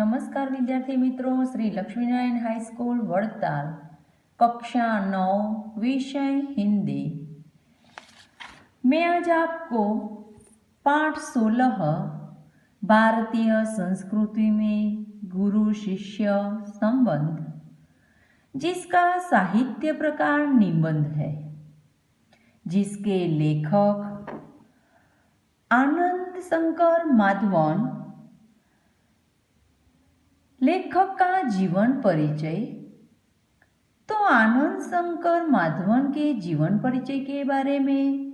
नमस्कार विद्यार्थी मित्रों, श्री लक्ष्मीनारायण हाई स्कूल वड़ताल, कक्षा 9, विषय हिंदी। मैं आज आपको पाठ 16 भारतीय संस्कृति में गुरु शिष्य संबंध, जिसका साहित्य प्रकार निबंध है, जिसके लेखक आनंद शंकर माधवन, लेखक का जीवन परिचय। तो आनंद शंकर माधवन के जीवन परिचय के बारे में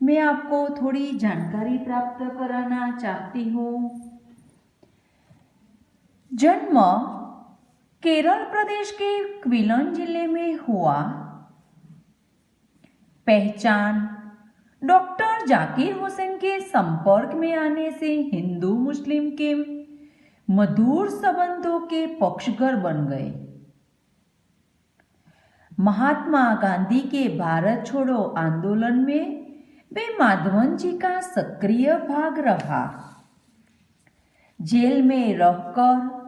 मैं आपको थोड़ी जानकारी प्राप्त कराना चाहती हूँ। जन्म केरल प्रदेश के क्विलन जिले में हुआ। पहचान डॉक्टर जाकिर हुसैन के संपर्क में आने से हिंदू मुस्लिम के मधुर संबंधों के पक्षधर बन गए। महात्मा गांधी के भारत छोड़ो आंदोलन में वे माधवन जी का सक्रिय भाग रहा। जेल में रहकर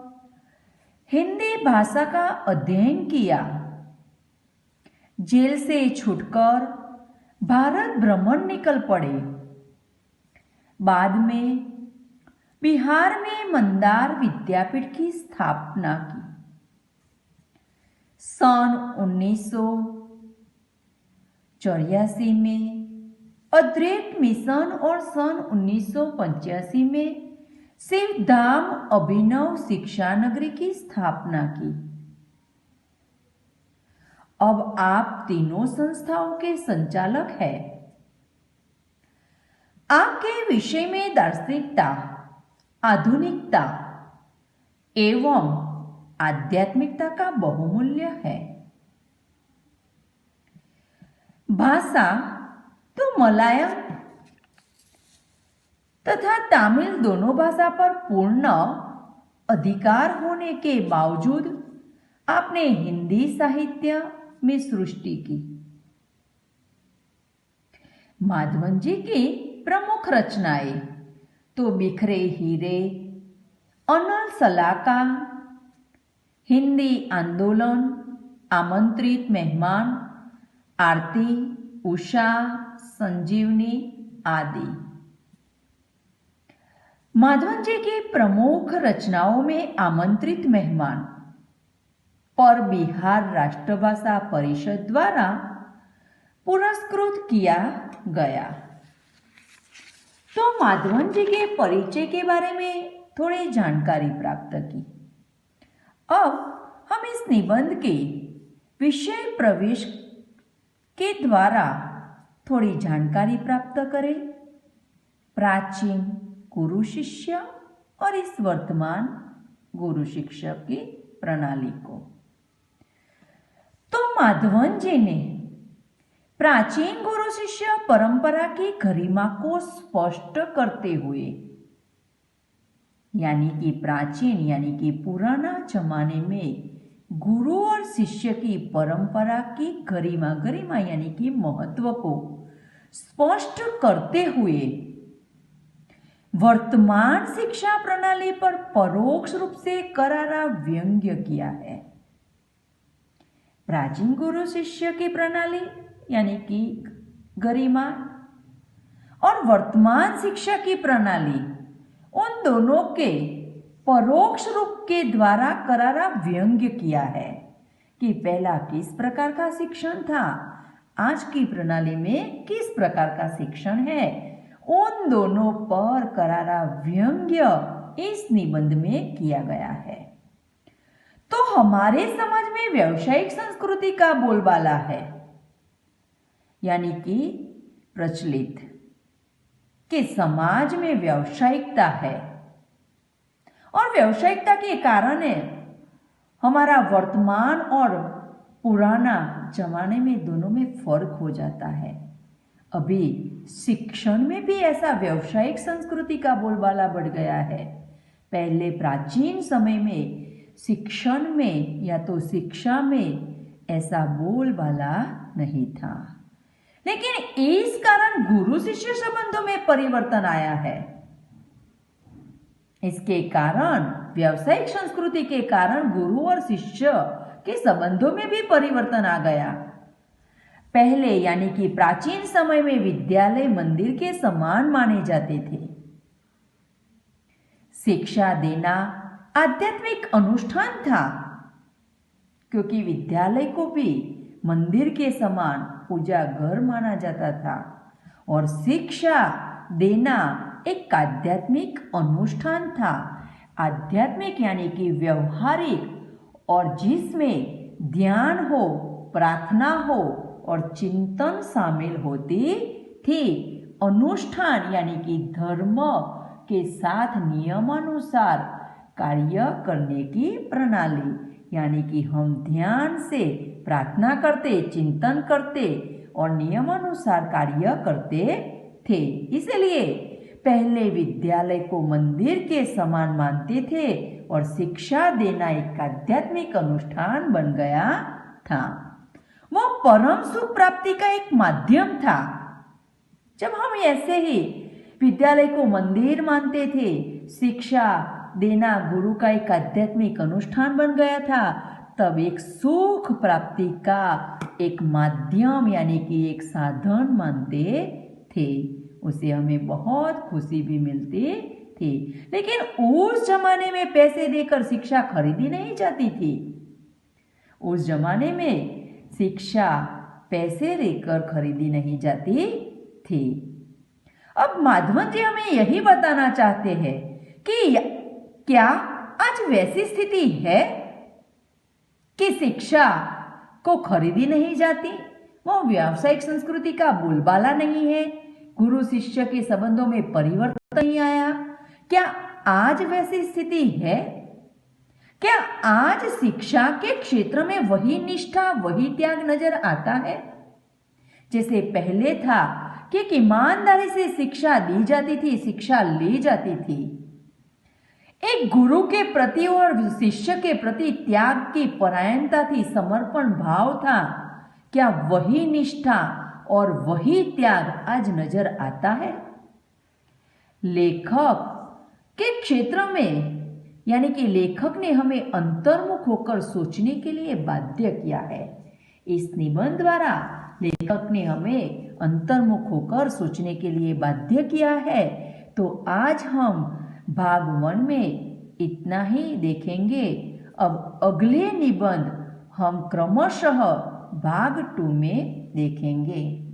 हिंदी भाषा का अध्ययन किया। जेल से छूटकर भारत भ्रमण निकल पड़े। बाद में बिहार में मंदार विद्यापीठ की स्थापना की। सन 1984 में अद्वैत मिशन और सन 1985 में शिवधाम अभिनव शिक्षा नगरी की स्थापना की। अब आप तीनों संस्थाओं के संचालक हैं। आपके विषय में दार्शनिकता, आधुनिकता एवं आध्यात्मिकता का बहुमूल्य है। भाषा तो मलयालम तथा तमिल दोनों भाषा पर पूर्ण अधिकार होने के बावजूद आपने हिंदी साहित्य में सृष्टि की। माधवन जी की प्रमुख रचनाएं तो बिखरे हीरे, अनल सलाका, हिंदी आंदोलन, आमंत्रित मेहमान, आरती, उषा, संजीवनी आदि। माधवन जी की प्रमुख रचनाओं में आमंत्रित मेहमान पर बिहार राष्ट्रभाषा परिषद द्वारा पुरस्कृत किया गया। तो माधवन जी के परिचय के बारे में थोड़ी जानकारी प्राप्त की। अब हम इस निबंध के विषय प्रवेश के द्वारा थोड़ी जानकारी प्राप्त करें प्राचीन गुरु शिष्य और इस वर्तमान गुरु शिक्षक की प्रणाली को। तो माधवन जी ने प्राचीन गुरु शिष्य परंपरा की गरिमा को स्पष्ट करते हुए, यानी कि प्राचीन यानी कि पुराना जमाने में गुरु और शिष्य की परंपरा की गरिमा यानी कि महत्व को स्पष्ट करते हुए वर्तमान शिक्षा प्रणाली पर परोक्ष रूप से करारा व्यंग्य किया है। प्राचीन गुरु शिष्य की प्रणाली यानी कि गरिमा और वर्तमान शिक्षा की प्रणाली, उन दोनों के परोक्ष रूप के द्वारा करारा व्यंग्य किया है कि पहला किस प्रकार का शिक्षण था, आज की प्रणाली में किस प्रकार का शिक्षण है। उन दोनों पर करारा व्यंग्य इस निबंध में किया गया है। तो हमारे समाज में व्यावसायिक संस्कृति का बोलबाला है, यानी कि प्रचलित कि समाज में व्यावसायिकता है और व्यावसायिकता के कारण हमारा वर्तमान और पुराना जमाने में दोनों में फर्क हो जाता है। अभी शिक्षण में भी ऐसा व्यावसायिक संस्कृति का बोलबाला बढ़ गया है। पहले प्राचीन समय में शिक्षण में या तो शिक्षा में ऐसा बोलबाला नहीं था, लेकिन इस कारण गुरु शिष्य संबंधों में परिवर्तन आया है। इसके कारण व्यावसायिक संस्कृति के कारण गुरु और शिष्य के संबंधों में भी परिवर्तन आ गया। पहले यानी कि प्राचीन समय में विद्यालय मंदिर के समान माने जाते थे। शिक्षा देना आध्यात्मिक अनुष्ठान था, क्योंकि विद्यालय को भी मंदिर के समान पूजा घर माना जाता था और शिक्षा देना एक आध्यात्मिक अनुष्ठान था। आध्यात्मिक यानी कि व्यवहारिक और जिसमें ध्यान हो, प्रार्थना हो और चिंतन शामिल होती थी। अनुष्ठान यानी कि धर्म के साथ नियमानुसार कार्य करने की प्रणाली, यानी कि हम ध्यान से प्रार्थना करते, चिंतन करते और नियमानुसार कार्य करते थे। इसलिए पहले विद्यालय को मंदिर के समान मानते थे और शिक्षा देना एक आध्यात्मिक अनुष्ठान बन गया था। वो परम सुख प्राप्ति का एक माध्यम था। जब हम ऐसे ही विद्यालय को मंदिर मानते थे, शिक्षा देना गुरु का एक आध्यात्मिक अनुष्ठान बन गया था, तब एक सुख प्राप्ति का एक माध्यम यानी कि एक साधन मानते थे। उसे हमें बहुत खुशी भी मिलती थी। लेकिन उस जमाने में पैसे देकर शिक्षा खरीदी नहीं जाती थी। उस जमाने में शिक्षा पैसे देकर खरीदी नहीं जाती थी। अब माधवन जी हमें यही बताना चाहते हैं कि क्या आज वैसी स्थिति है कि शिक्षा को खरीदी नहीं जाती, वो व्यावसायिक संस्कृति का बोलबाला नहीं है, गुरु शिष्य के संबंधों में परिवर्तन नहीं आया? क्या आज वैसी स्थिति है? क्या आज शिक्षा के क्षेत्र में वही निष्ठा, वही त्याग नजर आता है जैसे पहले था कि ईमानदारी से शिक्षा दी जाती थी, शिक्षा ली जाती थी? एक गुरु के प्रति और शिष्य के प्रति त्याग की परायणता थी, समर्पण भाव था। क्या वही निष्ठा और वही त्याग आज नजर आता है? लेखक के क्षेत्र में यानी कि लेखक ने हमें अंतर्मुख होकर सोचने के लिए बाध्य किया है। इस निबंध द्वारा लेखक ने हमें अंतर्मुख होकर सोचने के लिए बाध्य किया है। तो आज हम भाग 1 में इतना ही देखेंगे। अब अगले निबंध हम क्रमशः भाग 2 में देखेंगे।